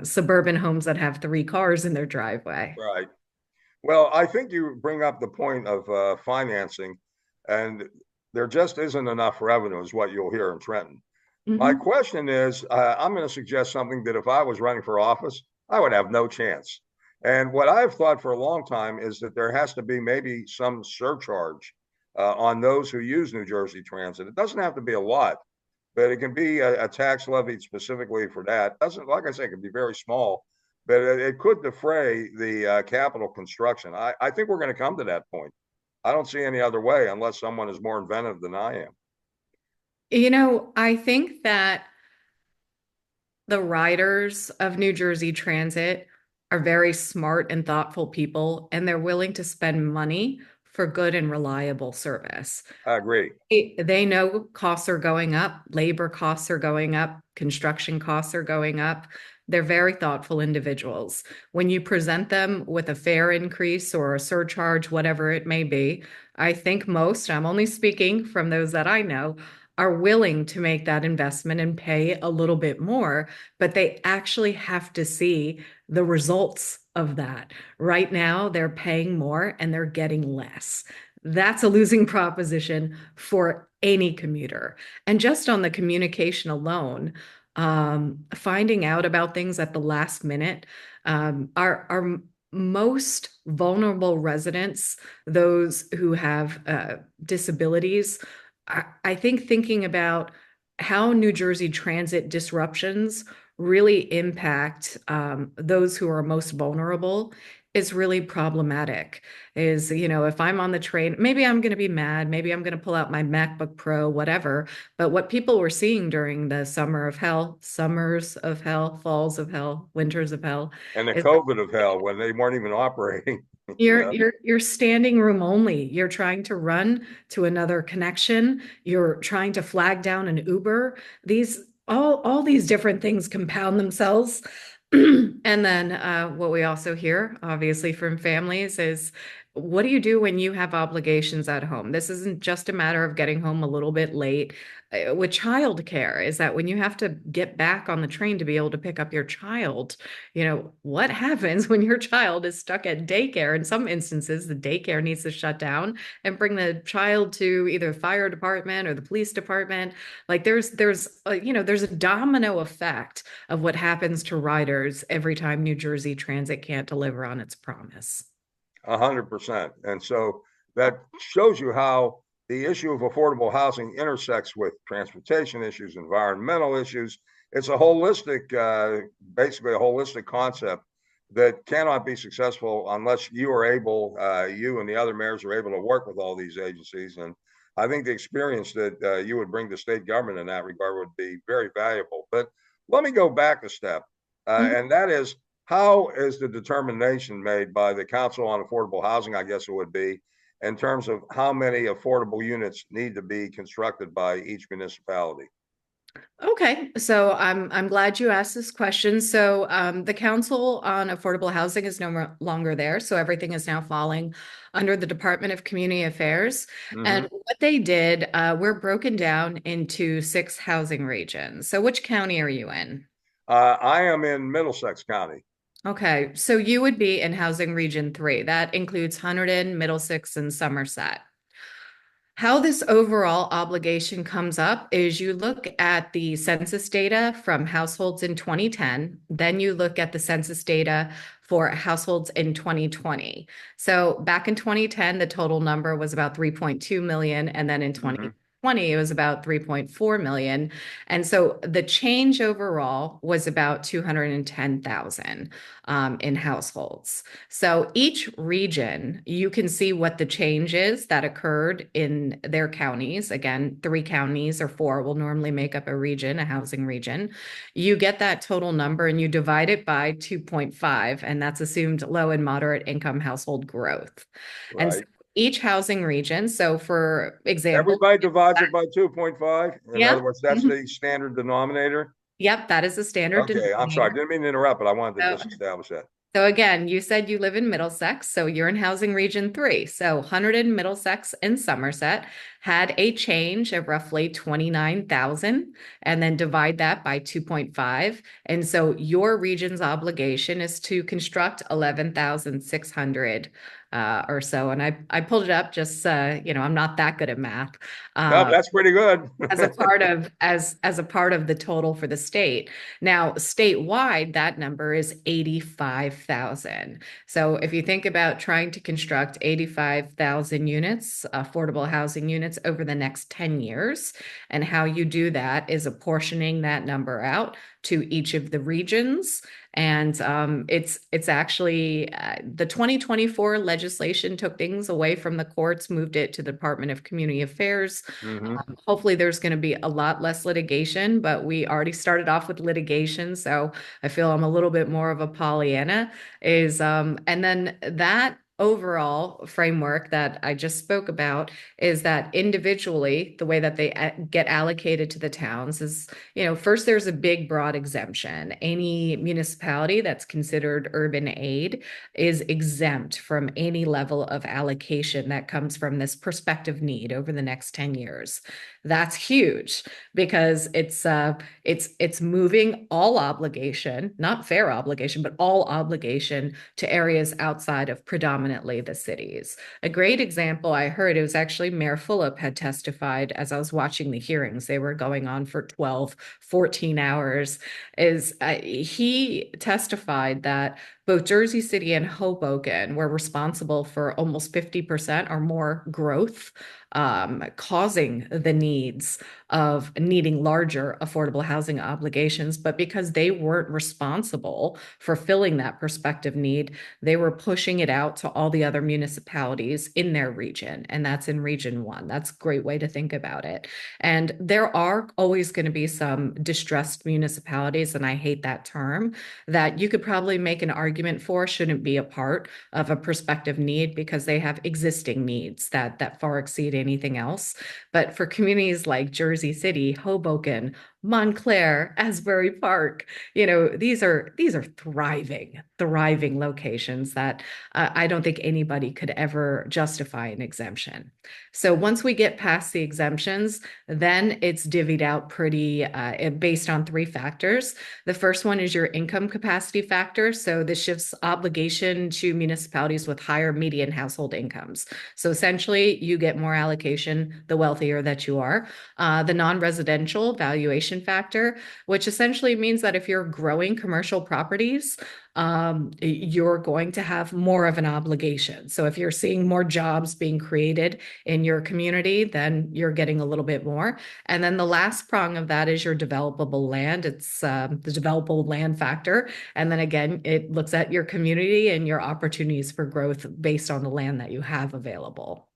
suburban homes that have 3 cars in their driveway. Right. Well, I think you bring up the point of financing, and there just isn't enough revenue, is what you'll hear in Trenton. My Mhm. question is, I'm going to suggest something that if I was running for office, I would have no chance. And what I've thought for a long time is that there has to be maybe some surcharge on those who use New Jersey Transit. It doesn't have to be a lot, but it can be a tax levied specifically for that. Doesn't, like I say, it can be very small, but it could defray the capital construction. I think we're going to come to that point. I don't see any other way unless someone is more inventive than I am. I think that the riders of New Jersey Transit are very smart and thoughtful people, and they're willing to spend money for good and reliable service. I agree. They know costs are going up, labor costs are going up, construction costs are going up. They're very thoughtful individuals. When you present them with a fare increase or a surcharge, whatever it may be, I think most, I'm only speaking from those that I know, are willing to make that investment and pay a little bit more, but they actually have to see the results of that. Right now, they're paying more and they're getting less. That's a losing proposition for any commuter. And just on the communication alone, finding out about things at the last minute, our most vulnerable residents, those who have disabilities, I think thinking about how New Jersey Transit disruptions really impact those who are most vulnerable is really problematic. If I'm on the train, maybe I'm going to be mad, maybe I'm going to pull out my MacBook Pro, whatever. But what people were seeing during the summer of hell, summers of hell, falls of hell, winters of hell, And the is COVID of hell when they weren't even operating. you're Yeah. you're you're standing room only. You're trying to run to another connection. You're trying to flag down an Uber. These all these different things compound themselves. And then what we also hear, obviously, from families is what do you do when you have obligations at home? This isn't just a matter of getting home a little bit late. With childcare, is that when you have to get back on the train to be able to pick up your child, what happens when your child is stuck at daycare? In some instances, the daycare needs to shut down and bring the child to either fire department or the police department. Like there's a domino effect of what happens to riders every time New Jersey Transit can't deliver on its promise. 100%. And so that shows you how the issue of affordable housing intersects with transportation issues, environmental issues. It's a holistic, basically a holistic concept that cannot be successful unless you are able, you and the other mayors are able to work with all these agencies. And I think the experience that you would bring to state government in that regard would be very valuable. But let me go back a step, Mhm. and that is, how is the determination made by the Council on Affordable Housing, I guess it would be, in terms of how many affordable units need to be constructed by each municipality? Okay, so I'm glad you asked this question. So the Council on Affordable Housing is longer there, so everything is now falling under the Department of Community Affairs. Hmm. And what they did, we're broken down into 6 housing regions. So which county are you in? I am in Middlesex County. Okay, so you would be in Housing Region 3. That includes Hunterdon, Middlesex, and Somerset. How this overall obligation comes up is you look at the census data from households in 2010, then you look at the census data for households in 2020. So back in 2010, the total number was about 3.2 million, and then in Hmm. 2020, it was about 3.4 million. And so the change overall was about 210,000 in households. So each region, you can see what the change is that occurred in their counties. Again, 3 counties or 4 will normally make up a region, a housing region. You get that total number and you divide it by 2.5, and that's assumed low and moderate income household growth. And so Right. each housing region, so for example, Everybody divides it by 2.5. In yeah, other words, that's mhm, the standard denominator. yep, that is a standard Okay, I'm sorry. denominator. Didn't mean to interrupt, but I wanted to So just establish that. So again, you said you live in Middlesex, so you're in Housing Region 3. So Hunterdon, Middlesex, and Somerset had a change of roughly 29,000, and then divide that by 2.5. And so your region's obligation is to construct 11,600 or so. And I pulled it up just, I'm not that good at math. No, Uh, that's pretty good. as a part of the total for the state. Now, statewide, that number is 85,000. So if you think about trying to construct 85,000 units, affordable housing units over the next 10 years, and how you do that is apportioning that number out to each of the regions. And it's actually the 2024 legislation took things away from the courts, moved it to the Department of Community Affairs. Hmm. Hopefully, there's going to be a lot less litigation, but we already started off with litigation, so I feel I'm a little bit more of a Pollyanna. And then that overall framework that I just spoke about is that individually, the way that they get allocated to the towns is, first there's a big broad exemption. Any municipality that's considered urban aid is exempt from any level of allocation that comes from this prospective need over the next 10 years. That's huge because it's moving all obligation, not fair obligation, but all obligation to areas outside of predominantly the cities. A great example I heard, it was actually Mayor Fulop had testified as I was watching the hearings. They were going on for 12, 14 hours. Is He testified that both Jersey City and Hoboken were responsible for almost 50% or more growth, causing the needs of needing larger affordable housing obligations. But because they weren't responsible for filling that prospective need, they were pushing it out to all the other municipalities in their region. And that's in Region 1. That's a great way to think about it. And there are always going to be some distressed municipalities, and I hate that term, that you could probably make an argument for shouldn't be a part of a prospective need because they have existing needs that far exceed anything else. But for communities like Jersey City, Hoboken, Montclair, Asbury Park, these are thriving locations that I don't think anybody could ever justify an exemption. So once we get past the exemptions, then it's divvied out pretty based on 3 factors. The first one is your income capacity factor. So this shifts obligation to municipalities with higher median household incomes. So essentially, you get more allocation the wealthier that you are. The non-residential valuation factor, which essentially means that if you're growing commercial properties, you're going to have more of an obligation. So if you're seeing more jobs being created in your community, then you're getting a little bit more. And then the last prong of that is your developable land. It's the developable land factor. And then again, it looks at your community and your opportunities for growth based on the land that you have available.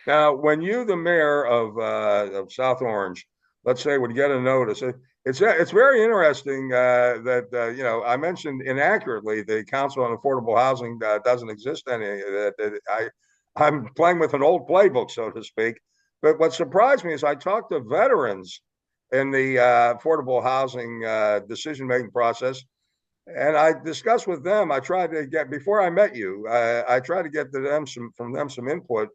Now, when you, the mayor of South Orange, let's say, would get a notice, it's very interesting that I mentioned inaccurately the Council on Affordable Housing doesn't exist any. I'm playing with an old playbook, so to speak. But what surprised me is I talked to veterans in the affordable housing decision-making process. And I discussed with them, I tried to get, before I met you, I tried to get from them some input.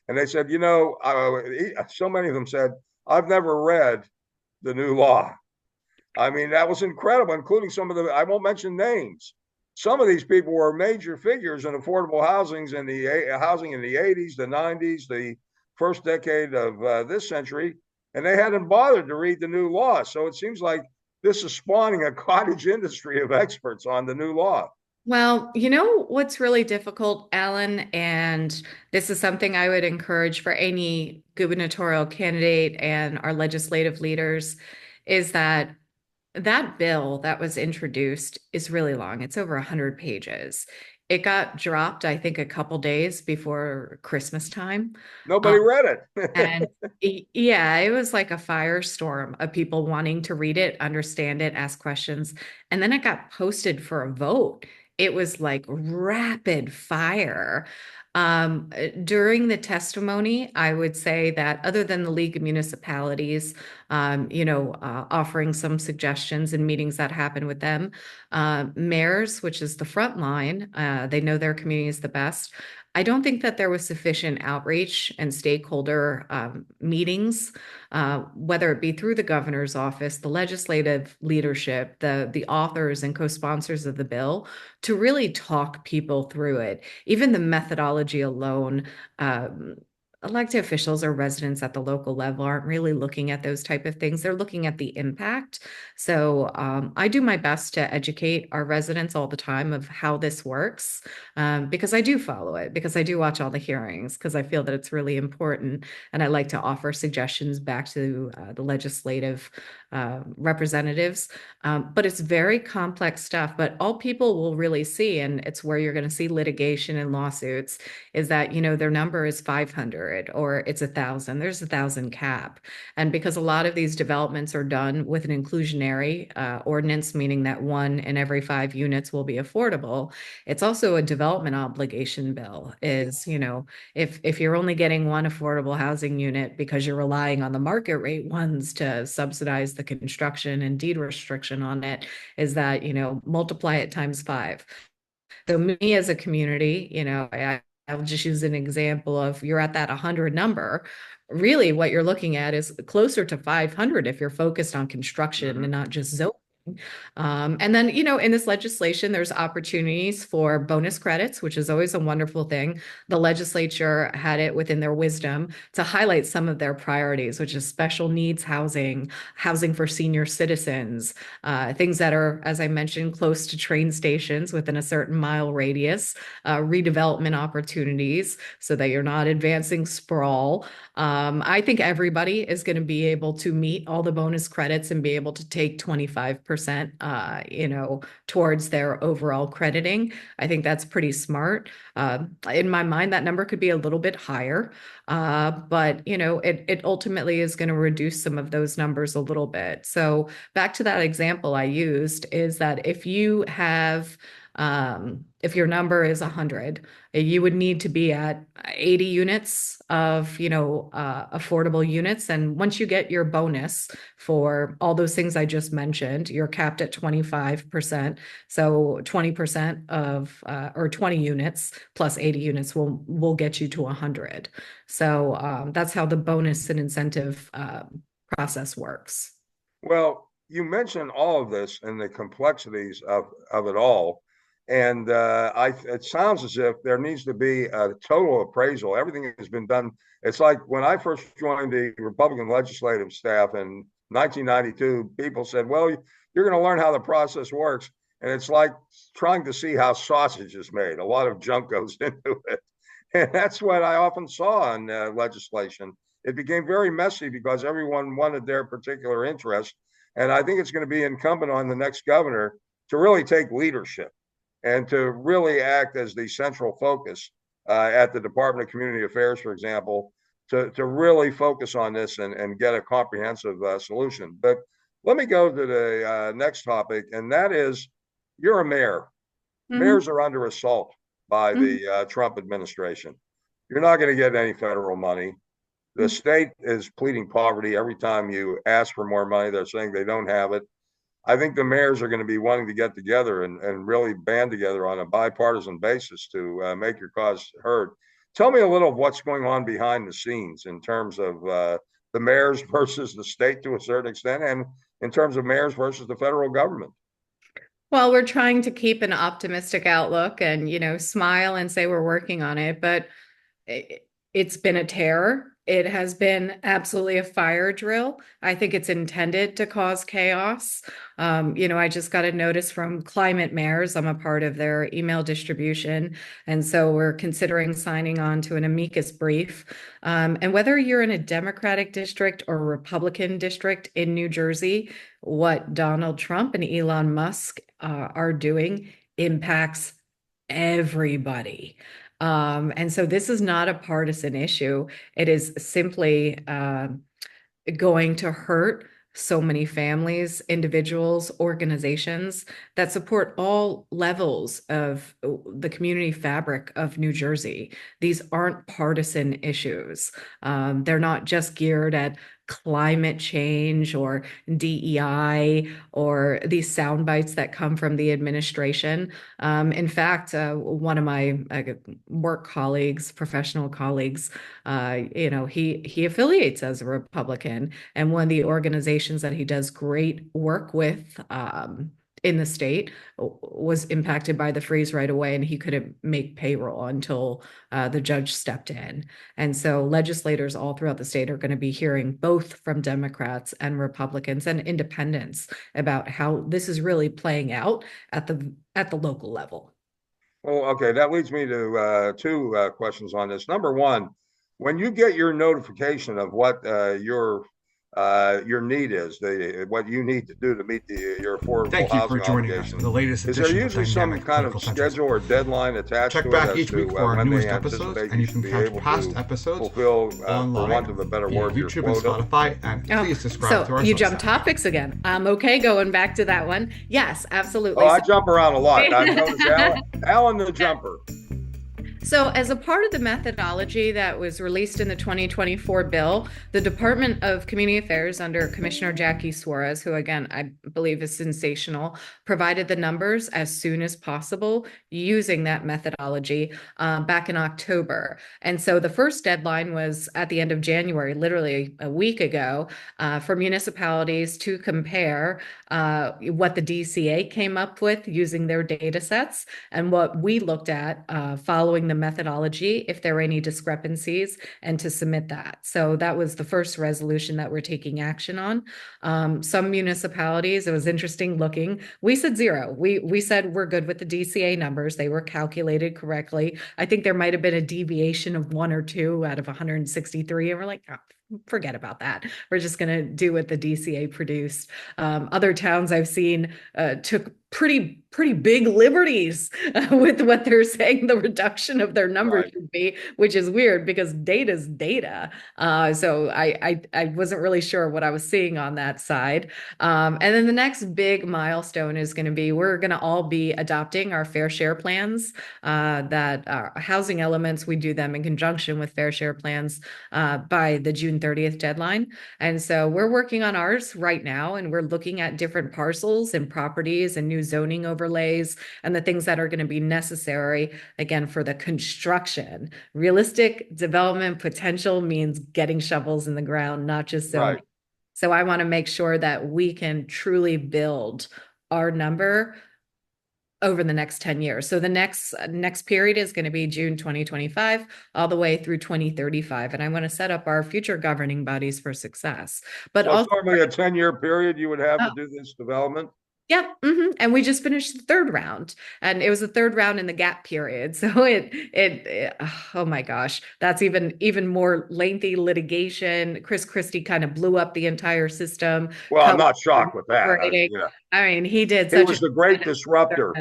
And they said, so many of them said, I've never read the new law. I mean, that was incredible, including some of I won't mention names. Some of these people were major figures in affordable housing in the 80s, the 90s, the first decade of this century, and they hadn't bothered to read the new law. So it seems like this is spawning a cottage industry of experts on the new law. Well, you know what's really difficult, Alan, and this is something I would encourage for any gubernatorial candidate and our legislative leaders, is that that bill that was introduced is really long. It's over 100 pages. It got dropped, I think, a couple days before Christmas time. Nobody read And it. yeah, it was like a firestorm of people wanting to read it, understand it, ask questions. And then it got posted for a vote. It was like rapid fire. During the testimony, I would say that other than the League of Municipalities, offering some suggestions and meetings that happen with them, mayors, which is the front line, they know their communities the best. I don't think that there was sufficient outreach and stakeholder meetings, whether it be through the governor's office, the legislative leadership, the authors and co-sponsors of the bill, to really talk people through it. Even the methodology alone, elected officials or residents at the local level aren't really looking at those type of things. They're looking at the impact. So I do my best to educate our residents all the time of how this works, because I do follow it, because I do watch all the hearings, because I feel that it's really important. And I like to offer suggestions back to the legislative representatives. But it's very complex stuff. But all people will really see, and it's where you're going to see litigation and lawsuits, is that, their number is 500 or it's 1,000. There's 1,000 cap. And because a lot of these developments are done with an inclusionary ordinance, meaning that 1 in every 5 units will be affordable, it's also a development obligation bill. Is, if you're only getting 1 affordable housing unit because you're relying on the market rate ones to subsidize the construction and deed restriction on it, is that, multiply it times 5. So me as a community, I'll just use an example of, you're at that 100 number. Really, what you're looking at is closer to 500 if you're focused on construction and not just zoning. And then, in this legislation, there's opportunities for bonus credits, which is always a wonderful thing. The legislature had it within their wisdom to highlight some of their priorities, which is special needs housing, housing for senior citizens, things that are, as I mentioned, close to train stations within a certain mile radius, redevelopment opportunities so that you're not advancing sprawl. I think everybody is going to be able to meet all the bonus credits and be able to take 25%, towards their overall crediting. I think that's pretty smart. In my mind, that number could be a little bit higher, but it ultimately is going to reduce some of those numbers a little bit. So back to that example I used, is that if you have if your number is 100, you would need to be at 80 units of, affordable units. And once you get your bonus for all those things I just mentioned, you're capped at 25%. So 20% of, or 20 units plus 80 units will get you to 100. So that's how the bonus and incentive process works. Well, you mentioned all of this and the complexities of it all. And it sounds as if there needs to be a total appraisal. Everything has been done. It's like when I first joined the Republican legislative staff in 1992, people said, well, you're going to learn how the process works. And it's like trying to see how sausage is made. A lot of junk goes into it. And that's what I often saw in legislation. It became very messy because everyone wanted their particular interest. And I think it's going to be incumbent on the next governor to really take leadership and to really act as the central focus at the Department of Community Affairs, for example, to really focus on this and get a comprehensive solution. But let me go to the next topic, and that is, you're a mayor. Mayors are under assault by the Trump administration. You're not going to get any federal money. The state is pleading poverty every time you ask for more money. They're saying they don't have it. I think the mayors are going to be wanting to get together and really band together on a bipartisan basis to make your cause heard. Tell me a little of what's going on behind the scenes in terms of the mayors versus the state to a certain extent, and in terms of mayors versus the federal government. Well, we're trying to keep an optimistic outlook and, smile and say we're working on it, but it's been a terror. It has been absolutely a fire drill. I think it's intended to cause chaos. I just got a notice from Climate Mayors. I'm a part of their email distribution. And so we're considering signing on to an amicus brief. And whether you're in a Democratic district or Republican district in New Jersey, what Donald Trump and Elon Musk are doing impacts everybody. And so this is not a partisan issue. It is simply going to hurt so many families, individuals, organizations that support all levels of the community fabric of New Jersey. These aren't partisan issues. They're not just geared at climate change or DEI or these sound bites that come from the administration. In fact, one of my work colleagues, professional colleagues, he affiliates as a Republican, and one of the organizations that he does great work with in the state was impacted by the freeze right away, and he couldn't make payroll until the judge stepped in. And so legislators all throughout the state are going to be hearing both from Democrats and Republicans and independents about how this is really playing out at the local level. Well, okay, that leads me to two questions on this. Number one, when you get your notification of what your need is, what you need to do to meet your affordable Thank you for housing joining us obligation. for the latest Is there edition of usually some Dynamic kind of Political schedule Centrism. or deadline attached Check to it back as each week to for our when newest they episodes, anticipate and you you can should be catch able past to episodes fulfill, for online want of a better via word, your YouTube and quota? Spotify, and please subscribe to So our you Substack. jump topics again. Okay, going back to that one. Yes, absolutely. Oh, I jump around a lot. I've noticed Alan the jumper. So, as a part of the methodology that was released in the 2024 bill, the Department of Community Affairs under Commissioner Jackie Suarez, who again I believe is sensational, provided the numbers as soon as possible using that methodology back in October. And so the first deadline was at the end of January, literally a week ago, for municipalities to compare what the DCA came up with using their data sets and what we looked at following the methodology, if there were any discrepancies, and to submit that. So that was the first resolution that we're taking action on. Some municipalities, it was interesting looking. We said zero. We said we're good with the DCA numbers. They were calculated correctly. I think there might have been a deviation of 1 or 2 out of 163, and we're like, oh, forget about that. We're just going to do what the DCA produced. Other towns I've seen took pretty big liberties with what they're saying the reduction of their numbers should be, which is weird because data's data. So I wasn't really sure what I was seeing on that side. And then the next big milestone is going to be we're going to all be adopting our fair share plans. That housing elements, we do them in conjunction with fair share plans by the June 30th deadline. And so we're working on ours right now, and we're looking at different parcels and properties and new zoning overlays and the things that are going to be necessary, again, for the construction. Realistic development potential means getting shovels in the ground, not just zoning. Right. So I want to make sure that we can truly build our number over the next 10 years. So the next period is going to be June 2025 all the way through 2035. And I want to set up our future governing bodies for success. But so also normally a 10-year period you would have to do this development? Yep. And we just finished the third round, and it was the third round in the gap period. So it oh my gosh, that's even more lengthy litigation. Chris Christie kind of blew up the entire system. Well, I'm not shocked with that. I mean, he did. He was the great disruptor.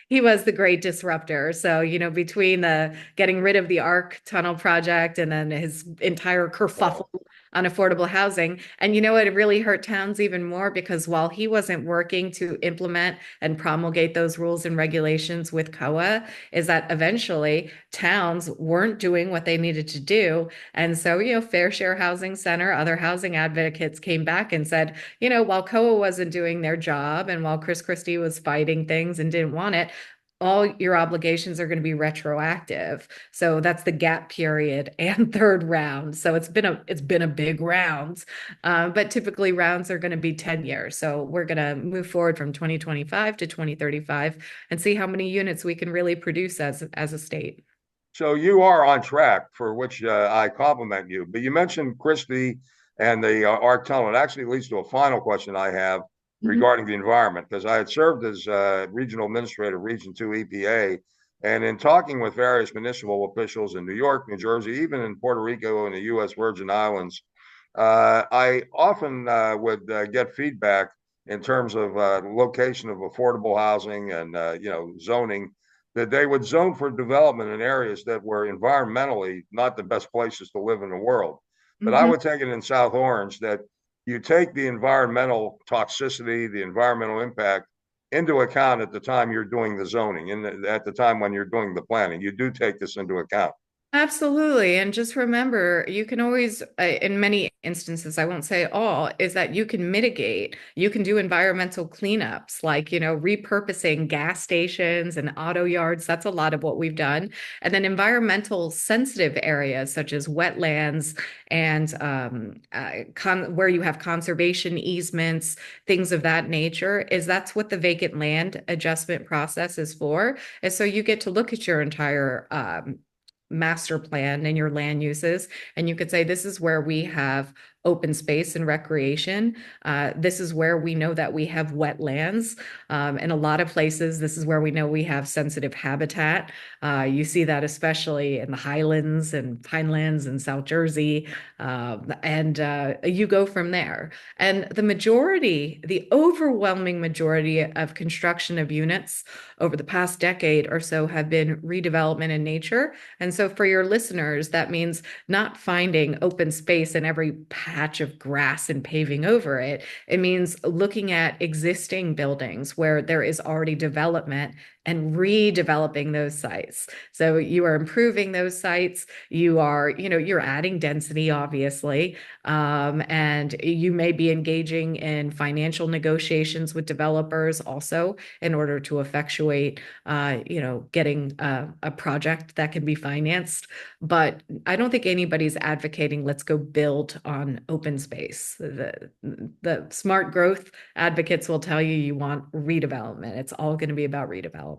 He was the great disruptor. So, between the getting rid of the ARC tunnel project and then his entire kerfuffle on affordable housing. And you know what? It really hurt towns even more because while he wasn't working to implement and promulgate those rules and regulations with COA, is that eventually towns weren't doing what they needed to do. And so, Fair Share Housing Center, other housing advocates came back and said, while COA wasn't doing their job and while Chris Christie was fighting things and didn't want it, all your obligations are going to be retroactive. So that's the gap period and third round. So it's been a big round, but typically rounds are going to be 10 years. So we're going to move forward from 2025 to 2035 and see how many units we can really produce as a state. So you are on track, for which I compliment you. But you mentioned Christie and the arc tunnel. It actually leads to a final question I have Mhm. regarding the environment, because I had served as regional administrator, Region 2 EPA. And in talking with various municipal officials in New York, New Jersey, even in Puerto Rico and the U.S. Virgin Islands, I often would get feedback in terms of location of affordable housing and zoning, that they would zone for development in areas that were environmentally not the best places to live in the world. But I Mhm. would take it in South Orange that you take the environmental toxicity, the environmental impact into account at the time you're doing the zoning, and at the time when you're doing the planning. You do take this into account. Absolutely. And just remember, you can always, in many instances, I won't say all, is that you can mitigate. You can do environmental cleanups, like, repurposing gas stations and auto yards. That's a lot of what we've done. And then environmental sensitive areas such as wetlands and where you have conservation easements, things of that nature, that's what the vacant land adjustment process is for. And so you get to look at your entire master plan and your land uses. And you could say, this is where we have open space and recreation. This is where we know that we have wetlands. In a lot of places, this is where we know we have sensitive habitat. You see that especially in the Highlands and Pinelands in South Jersey. And you go from there. And the overwhelming majority of construction of units over the past decade or so have been redevelopment in nature. And so for your listeners, that means not finding open space in every patch of grass and paving over it. It means looking at existing buildings where there is already development and redeveloping those sites. So you are improving those sites. You're adding density, obviously. And you may be engaging in financial negotiations with developers also in order to effectuate, getting a project that can be financed. But I don't think anybody's advocating let's go build on open space. The smart growth advocates will tell you want redevelopment. It's all going to be about redevelopment.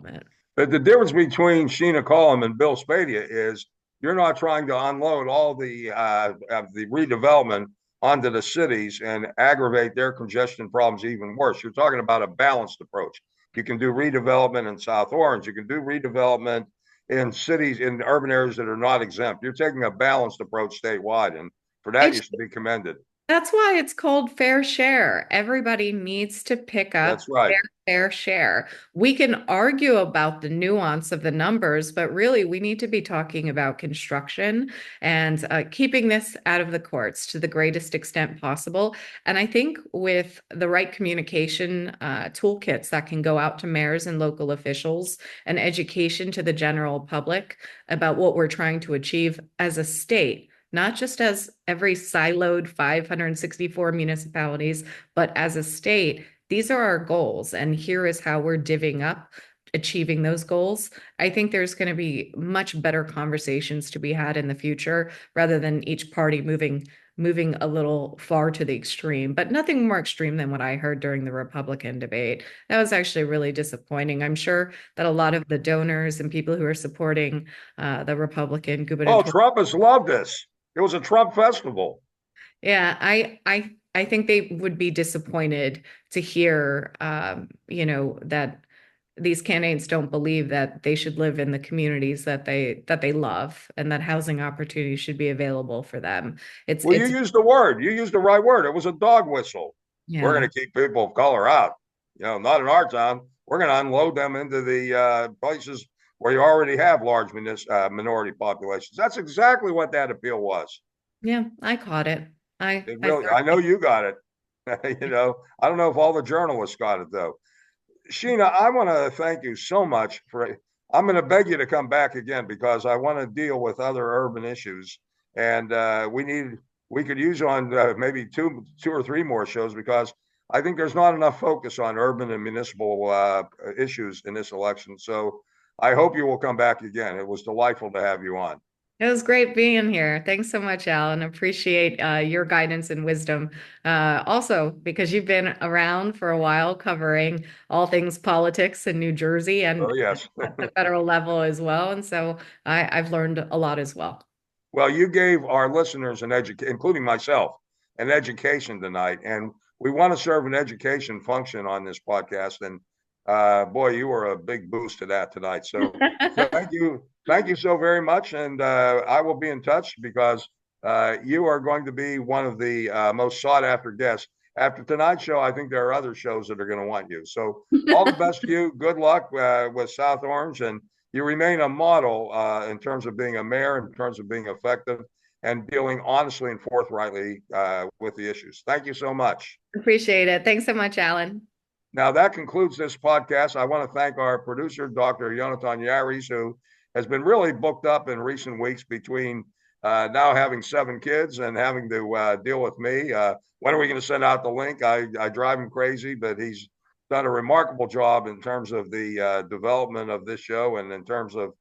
But the difference between Sheena Collum and Bill Spadia is you're not trying to unload all the redevelopment onto the cities and aggravate their congestion problems even worse. You're talking about a balanced approach. You can do redevelopment in South Orange. You can do redevelopment in cities, in urban areas that are not exempt. You're taking a balanced approach statewide, and for that, you should be commended. That's why it's called fair share. Everybody needs to pick up That's right. their fair share. We can argue about the nuance of the numbers, but really we need to be talking about construction and keeping this out of the courts to the greatest extent possible. And I think with the right communication toolkits that can go out to mayors and local officials and education to the general public about what we're trying to achieve as a state, not just as every siloed 564 municipalities, but as a state, these are our goals. And here is how we're divvying up achieving those goals. I think there's going to be much better conversations to be had in the future rather than each party moving a little far to the extreme, but nothing more extreme than what I heard during the Republican debate. That was actually really disappointing. I'm sure that a lot of the donors and people who are supporting the Republican Oh, gubernatorial. Trump has loved this. It was a Trump festival. Yeah, I think they would be disappointed to hear, that these candidates don't believe that they should live in the communities that they love and that housing opportunities should be available for them. It's Well, you it's used the word. You used the right word. It was a dog whistle. We're yeah. going to keep people of color out. Not in our town. We're going to unload them into the places where you already have large minority populations. That's exactly what that appeal was. Yeah, I caught it. It I really, I know you got it. I don't know if all the journalists got it though. Sheena, I want to thank you so much for. I'm going to beg you to come back again because I want to deal with other urban issues, and we could use on maybe two or three more shows because I think there's not enough focus on urban and municipal issues in this election. So I hope you will come back again. It was delightful to have you on. It was great being here. Thanks so much, Alan. Appreciate your guidance and wisdom. Also, because you've been around for a while covering all things politics in New Jersey and Oh yes. at the federal level as well. And so I've learned a lot as well. Well, you gave our listeners an education, including myself, an education tonight, and we want to serve an education function on this podcast. And boy, you were a big boost to that tonight. So thank you so very much, and I will be in touch because you are going to be one of the most sought after guests. After tonight's show, I think there are other shows that are going to want you. So all the best to you. Good luck with South Orange, and you remain a model in terms of being a mayor, in terms of being effective and dealing honestly and forthrightly with the issues. Thank you so much. Appreciate it. Thanks so much, Alan. Now, that concludes this podcast. I want to thank our producer, Dr. Yonatan Yaris, who has been really booked up in recent weeks between now having 7 kids and having to deal with me. When are we going to send out the link? I drive him crazy, but he's done a remarkable job in terms of the development of this show and in terms of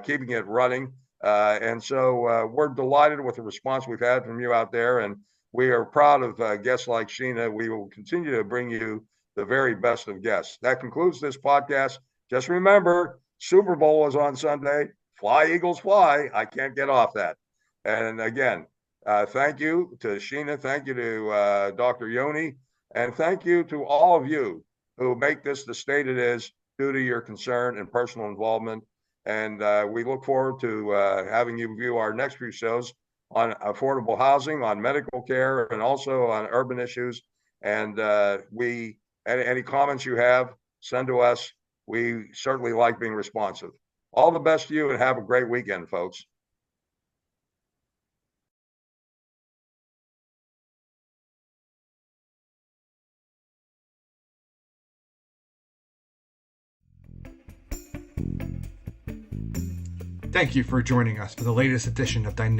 keeping it running. And so we're delighted with the response we've had from you out there. And we are proud of guests like Sheena. We will continue to bring you the very best of guests. That concludes this podcast. Just remember, Super Bowl is on Sunday. Fly, Eagles, fly. I can't get off that. And again, thank you to Sheena. Thank you to Dr. Yoni. And thank you to all of you who make this the state it is due to your concern and personal involvement. And we look forward to having you view our next few shows on affordable housing, on medical care, and also on urban issues. And any comments you have, send to us. We certainly like being responsive. All the best to you and have a great weekend, folks. Thank you for joining us for the latest edition of Dynamic